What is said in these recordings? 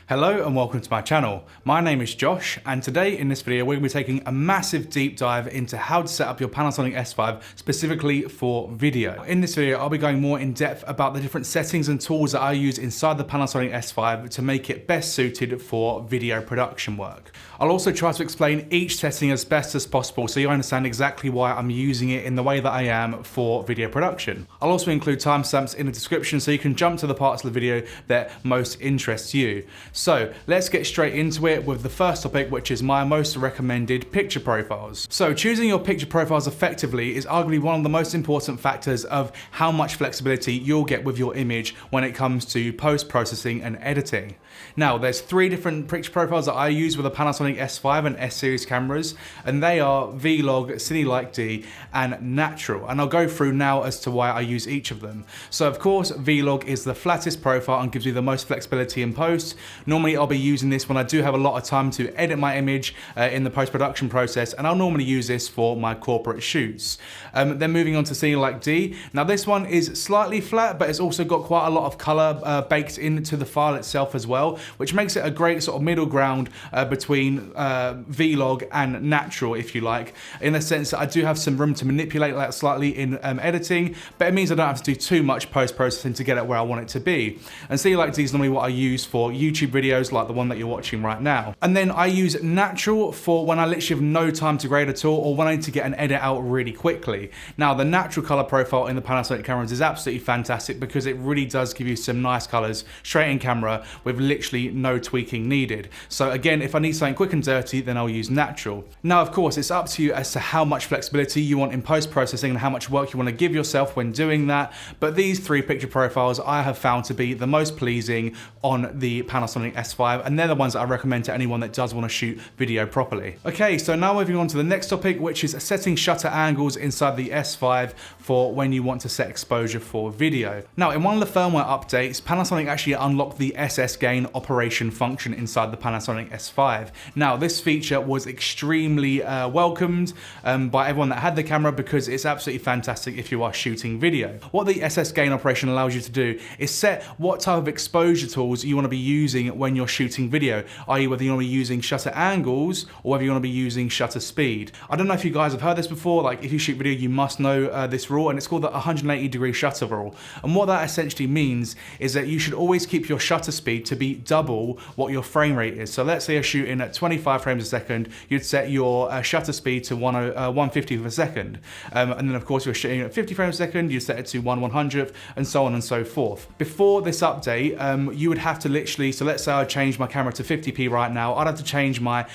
Hello and welcome to my channel. My name is Josh, and today in this video we're going to be taking a massive deep dive into how to set up your Panasonic S5 specifically for video. In this video I'll be going more in depth about the different settings and tools that I use inside the Panasonic S5 to make it best suited for video production work. I'll also try to explain each setting as best as possible so you understand exactly why I'm using it in the way that I am for video production. I'll also include timestamps in the description so you can jump to the parts of the video that most interests you. So let's get straight into it with the first topic, which is my most recommended picture profiles. So choosing your picture profiles effectively is arguably one of the most important factors of how much flexibility you'll get with your image when it comes to post-processing and editing. Now there's three different picture profiles that I use with the Panasonic S5 and S series cameras, and they are Vlog, SanDisk D, and Natural. And I'll go through now as to why I use each of them. So of course, Vlog is the flattest profile and gives you the most flexibility in post. Normally I'll be using this when I do have a lot of time to edit my image in the post-production process, and I'll normally use this for my corporate shoots. Then moving on to SanDisk D. Now this one is slightly flat, but it's also got quite a lot of color baked into the file itself as well, which makes it a great sort of middle ground between Vlog and Natural, if you like, in the sense that I do have some room to manipulate that slightly in editing, but it means I don't have to do too much post-processing to get it where I want it to be. And SanDisk D is normally what I use for YouTube videos like the one that you're watching right now. And then I use Natural for when I literally have no time to grade at all, or when I need to get an edit out really quickly. Now the natural color profile in the Panasonic cameras is absolutely fantastic because it really does give you some nice colors straight in camera with literally no tweaking needed. So again, if I need something quick and dirty, then I'll use Natural. Now of course, it's up to you as to how much flexibility you want in post-processing and how much work you want to give yourself when doing that, but these three picture profiles I have found to be the most pleasing on the Panasonic S5, and they're the ones that I recommend to anyone that does want to shoot video properly. Okay, so now moving on to the next topic, which is setting shutter angles inside the S5 for when you want to set exposure for video. Now in one of the firmware updates, Panasonic actually unlocked the SS gain operation function inside the Panasonic S5. Now this feature was extremely welcomed by everyone that had the camera because it's absolutely fantastic if you are shooting video. What the SS gain operation allows you to do is set what type of exposure tools you want to be using when you're shooting video, i.e. whether you want to be using shutter angles or whether you want to be using shutter speed. I don't know if you guys have heard this before, like if you shoot video you must know this rule, and it's called the 180-degree shutter rule. And what that essentially means is that you should always keep your shutter speed to be double what your frame rate is. So let's say you're shooting at 25 frames a second, you'd set your shutter speed to 150th of a second. And then of course you're shooting at 50 frames a second, you set it to 1/100th, and so on and so forth. Before this update, you would have to literally, so let's say I change my camera to 50p right now, I'd have to change my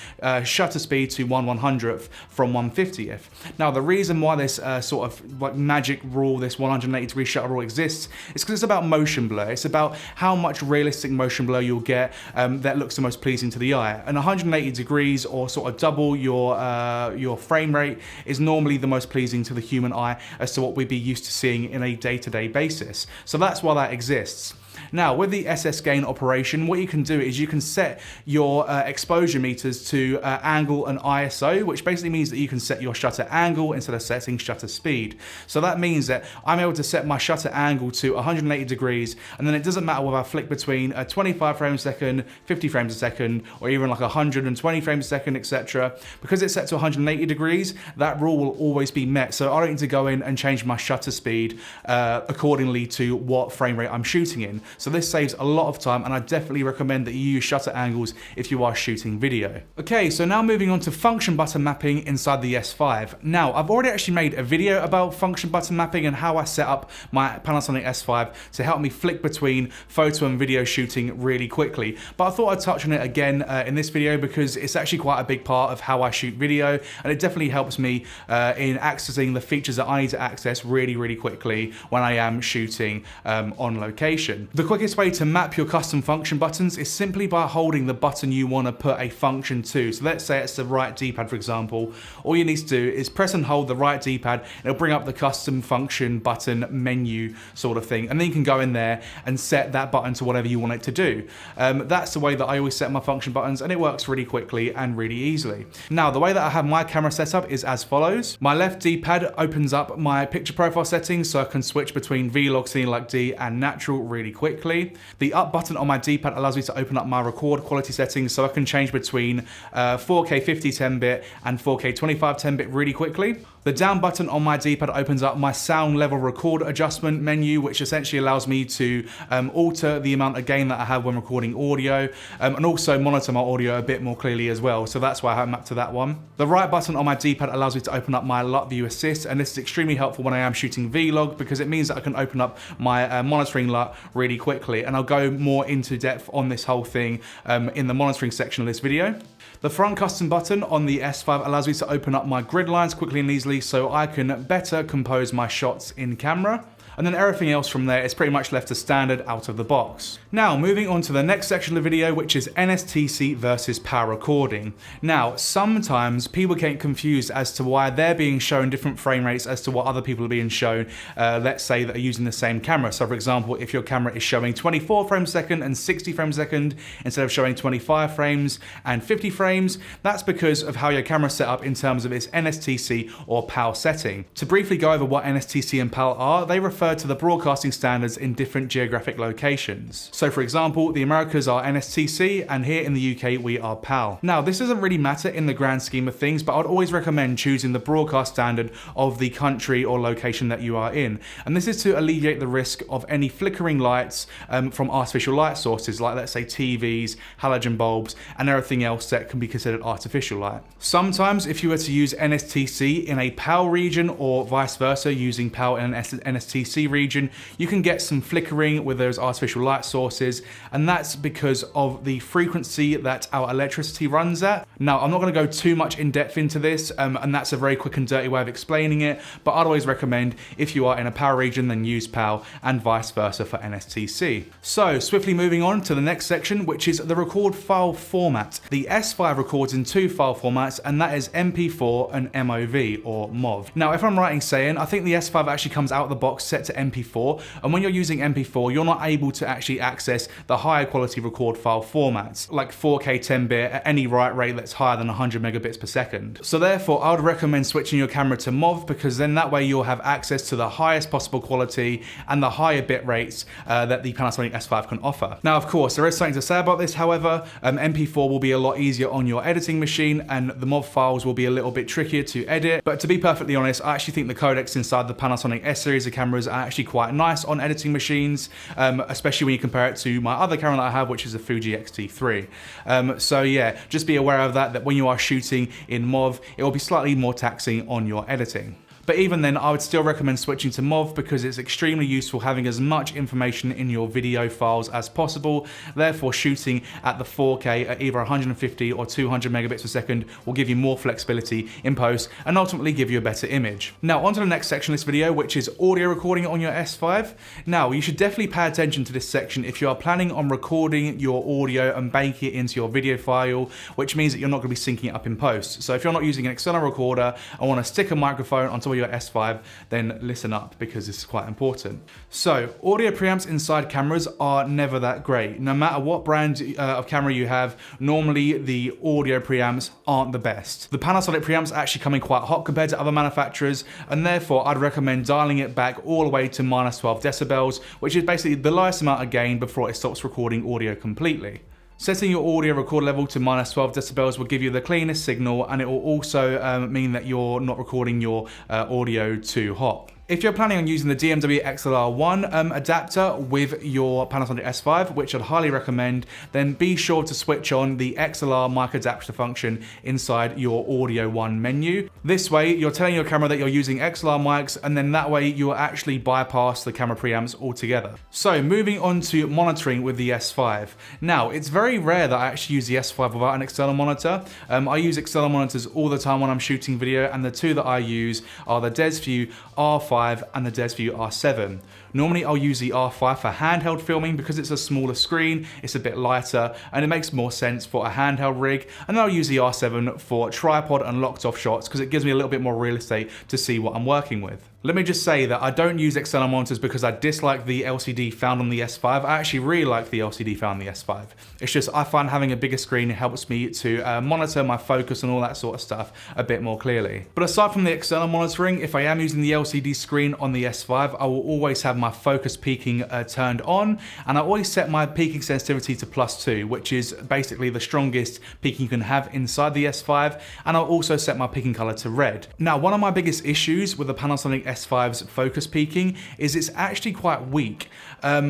shutter speed to 1/100th from 150th. Now the reason why this sort of like magic rule, this 180-degree shutter rule exists, is because it's about motion blur. It's about how much realistic motion blur you'll get that looks the most pleasing to the eye. And 180 degrees, or sort of double your frame rate, is normally the most pleasing to the human eye as to what we'd be used to seeing in a day-to-day basis. So that's why that exists. Now with the SS gain operation, what you can do is you can set your exposure meters to angle and ISO, which basically means that you can set your shutter angle instead of setting shutter speed. So that means that I'm able to set my shutter angle to 180 degrees, and then it doesn't matter whether I flick between 25 frames a second, 50 frames a second, or even like 120 frames a second, etc. Because it's set to 180 degrees, that rule will always be met. So I don't need to go in and change my shutter speed accordingly to what frame rate I'm shooting in. So this saves a lot of time, and I definitely recommend that you use shutter angles if you are shooting video. Okay, so now moving on to function button mapping inside the S5. Now, I've already actually made a video about function button mapping and how I set up my Panasonic S5 to help me flick between photo and video shooting really quickly. But I thought I'd touch on it again in this video because it's actually quite a big part of how I shoot video, and it definitely helps me in accessing the features that I need to access really, really quickly when I am shooting on location. The quickest way to map your custom function buttons is simply by holding the button you want to put a function to. So let's say it's the right D-pad, for example. All you need to do is press and hold the right D-pad, and it'll bring up the custom function button menu sort of thing. And then you can go in there and set that button to whatever you want it to do. That's the way that I always set my function buttons, and it works really quickly and really easily. Now, the way that I have my camera set up is as follows. My left D-pad opens up my picture profile settings so I can switch between Vlog, SanDisk D, and Natural really quickly. quickly. The up button on my D-pad allows me to open up my record quality settings so I can change between 4K 50 10-bit and 4K 25 10-bit really quickly. The down button on my D-pad opens up my sound level record adjustment menu, which essentially allows me to alter the amount of gain that I have when recording audio, and also monitor my audio a bit more clearly as well. So that's why I mapped to that one. The right button on my D-pad allows me to open up my LUT View Assist, and this is extremely helpful when I am shooting vlog because it means that I can open up my monitoring LUT really quickly. And I'll go more into depth on this whole thing in the monitoring section of this video. The front custom button on the S5 allows me to open up my grid lines quickly and easily so I can better compose my shots in camera. And then everything else from there is pretty much left as standard out of the box. Now, moving on to the next section of the video, which is NTSC versus PAL recording. Now, sometimes people get confused as to why they're being shown different frame rates as to what other people are being shown, let's say that are using the same camera. So for example, if your camera is showing 24 frames a second and 60 frames a second, instead of showing 25 frames and 50 frames, that's because of how your camera's set up in terms of its NTSC or PAL setting. To briefly go over what NTSC and PAL are, they refer to the broadcasting standards in different geographic locations. So for example, the Americas are NTSC and here in the UK we are PAL. Now this doesn't really matter in the grand scheme of things, but I'd always recommend choosing the broadcast standard of the country or location that you are in. And this is to alleviate the risk of any flickering lights from artificial light sources like, let's say, TVs, halogen bulbs, and everything else that can be considered artificial light. Sometimes if you were to use NTSC in a PAL region or vice versa using PAL in an NTSC region, you can get some flickering with those artificial light sources, and that's because of the frequency that our electricity runs at. Now, I'm not going to go too much in depth into this, and that's a very quick and dirty way of explaining it, but I'd always recommend if you are in a PAL region, then use PAL and vice versa for NTSC. So, swiftly moving on to the next section, which is the record file format. The S5 records in two file formats, and that is MP4 and MOV, or MOV. Now, if I'm right in saying, I think the S5 actually comes out of the box set to MP4, and when you're using MP4 you're not able to actually access the higher quality record file formats like 4K 10-bit at any write rate that's higher than 100 megabits per second. So therefore I would recommend switching your camera to MOV, because then that way you'll have access to the highest possible quality and the higher bit rates that the Panasonic S5 can offer. Now of course there is something to say about this, however. MP4 will be a lot easier on your editing machine and the MOV files will be a little bit trickier to edit, but to be perfectly honest, I actually think the codecs inside the Panasonic S series of cameras are actually quite nice on editing machines, especially when you compare it to my other camera that I have, which is a Fuji X-T3. So yeah, just be aware of that when you are shooting in MOV, it will be slightly more taxing on your editing. But even then, I would still recommend switching to MOV because it's extremely useful having as much information in your video files as possible. Therefore, shooting at the 4K at either 150 or 200 megabits per second will give you more flexibility in post and ultimately give you a better image. Now, on to the next section of this video, which is audio recording on your S5. Now, you should definitely pay attention to this section if you are planning on recording your audio and baking it into your video file, which means that you're not going to be syncing it up in post. So if you're not using an external recorder and want to stick a microphone on top of your S5, then listen up because this is quite important. So audio preamps inside cameras are never that great. No matter what brand of camera you have, normally the audio preamps aren't the best. The Panasonic preamps actually come in quite hot compared to other manufacturers, and therefore I'd recommend dialing it back all the way to -12 decibels, which is basically the lowest amount of gain before it stops recording audio completely. Setting your audio record level to -12 decibels will give you the cleanest signal, and it will also mean that you're not recording your audio too hot. If you're planning on using the DMW XLR1 adapter with your Panasonic S5, which I'd highly recommend, then be sure to switch on the XLR mic adapter function inside your Audio 1 menu. This way, you're telling your camera that you're using XLR mics, and then that way you'll actually bypass the camera preamps altogether. So moving on to monitoring with the S5. Now, it's very rare that I actually use the S5 without an external monitor. I use external monitors all the time when I'm shooting video, and the two that I use are the DesView R5 and the DesView R7. Normally I'll use the R5 for handheld filming because it's a smaller screen, it's a bit lighter, and it makes more sense for a handheld rig. And then I'll use the R7 for tripod and locked off shots because it gives me a little bit more real estate to see what I'm working with. Let me just say that I don't use external monitors because I dislike the LCD found on the S5. I actually really like the LCD found on the S5. It's just I find having a bigger screen helps me to monitor my focus and all that sort of stuff a bit more clearly. But aside from the external monitoring, if I am using the LCD screen on the S5, I will always have my focus peaking turned on, and I always set my peaking sensitivity to +2, which is basically the strongest peaking you can have inside the S5, and I'll also set my peaking color to red. Now, one of my biggest issues with the Panasonic S5's focus peaking is it's actually quite weak.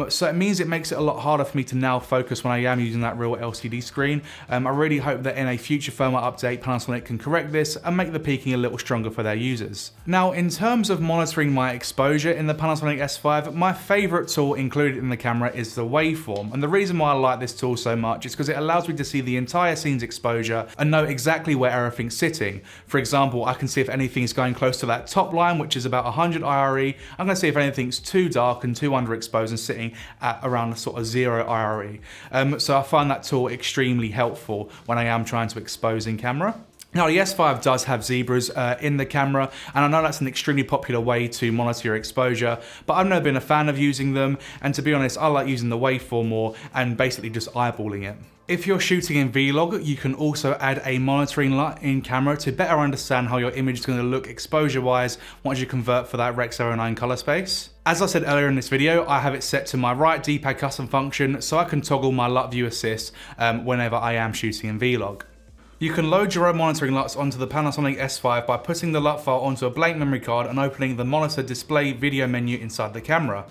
So it means it makes it a lot harder for me to now focus when I am using that real LCD screen. I really hope that in a future firmware update, Panasonic can correct this and make the peaking a little stronger for their users. Now, in terms of monitoring my exposure in the Panasonic S5, my favorite tool included in the camera is the waveform. And the reason why I like this tool so much is because it allows me to see the entire scene's exposure and know exactly where everything's sitting. For example, I can see if anything's going close to that top line, which is about 100 IRE. I'm going to see if anything's too dark and too underexposed and sitting at around a sort of 0 IRE. So I find that tool extremely helpful when I am trying to expose in camera. Now, the S5 does have zebras in the camera, and I know that's an extremely popular way to monitor your exposure, but I've never been a fan of using them, and to be honest, I like using the waveform more and basically just eyeballing it. If you're shooting in Vlog, you can also add a monitoring light in camera to better understand how your image is going to look exposure-wise once you convert for that Rec 09 color space. As I said earlier in this video, I have it set to my right D-pad custom function so I can toggle my LUT view assist whenever I am shooting in Vlog. You can load your own monitoring LUTs onto the Panasonic S5 by putting the LUT file onto a blank memory card and opening the monitor display video menu inside the camera.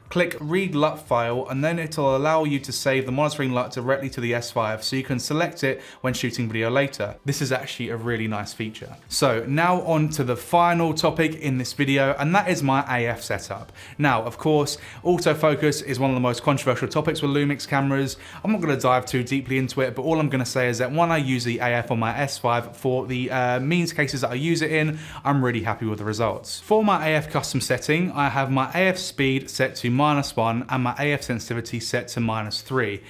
Click Read LUT File, and then it'll allow you to save the monitoring LUT directly to the S5 so you can select it when shooting video later. This is actually a really nice feature. So now on to the final topic in this video, and that is my AF setup. Now, of course, autofocus is one of the most controversial topics with Lumix cameras. I'm not going to dive too deeply into it, but all I'm going to say is that when I use the AF on my S5 for the means cases that I use it in, I'm really happy with the results. For my AF custom setting, I have my AF speed set to -1 and my AF sensitivity set to -3.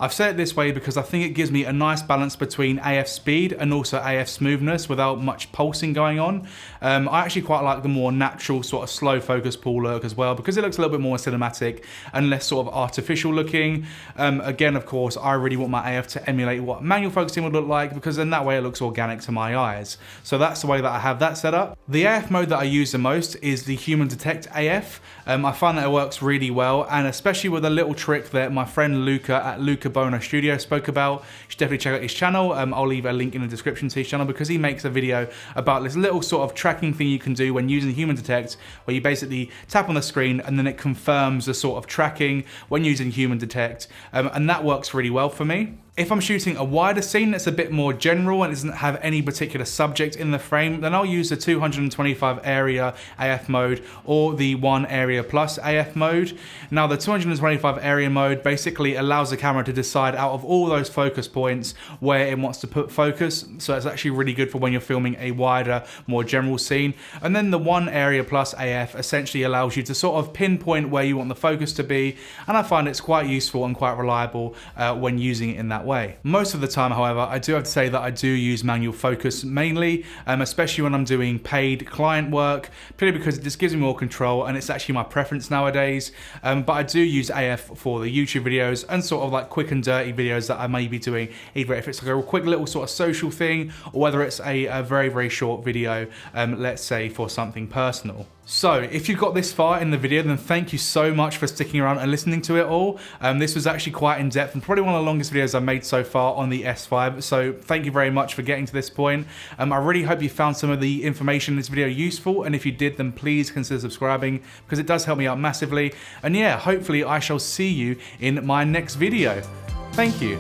I've set it this way because I think it gives me a nice balance between AF speed and also AF smoothness without much pulsing going on. I actually quite like the more natural sort of slow focus pull look as well because it looks a little bit more cinematic and less sort of artificial looking. Again, of course, I really want my AF to emulate what manual focusing would look like because then that way it looks organic to my eyes. So that's the way that I have that set up. The AF mode that I use the most is the Human Detect AF. I find that it works really well, and especially with a little trick that my friend Luca at Luca Bono Studio spoke about. You should definitely check out his channel. I'll leave a link in the description to his channel because he makes a video about this little sort of tracking thing you can do when using Human Detect, where you basically tap on the screen and then it confirms the sort of tracking when using Human Detect, and that works really well for me. If I'm shooting a wider scene that's a bit more general and doesn't have any particular subject in the frame, then I'll use the 225 area AF mode or the 1 area plus AF mode. Now, the 225 area mode basically allows the camera to decide out of all those focus points where it wants to put focus. So it's actually really good for when you're filming a wider, more general scene. And then the 1 area plus AF essentially allows you to sort of pinpoint where you want the focus to be. And I find it's quite useful and quite reliable when using it in that way. Most of the time, however, I do have to say that I do use manual focus mainly, especially when I'm doing paid client work, purely because it just gives me more control and it's actually my preference nowadays. But I do use AF for the YouTube videos and sort of like quick and dirty videos that I may be doing, either if it's like a quick little sort of social thing or whether it's a very, very short video, let's say for something personal. So if you got this far in the video, then thank you so much for sticking around and listening to it all. This was actually quite in depth and probably one of the longest videos I've made so far on the S5. So thank you very much for getting to this point. I really hope you found some of the information in this video useful. And if you did, then please consider subscribing because it does help me out massively. And yeah, hopefully I shall see you in my next video. Thank you.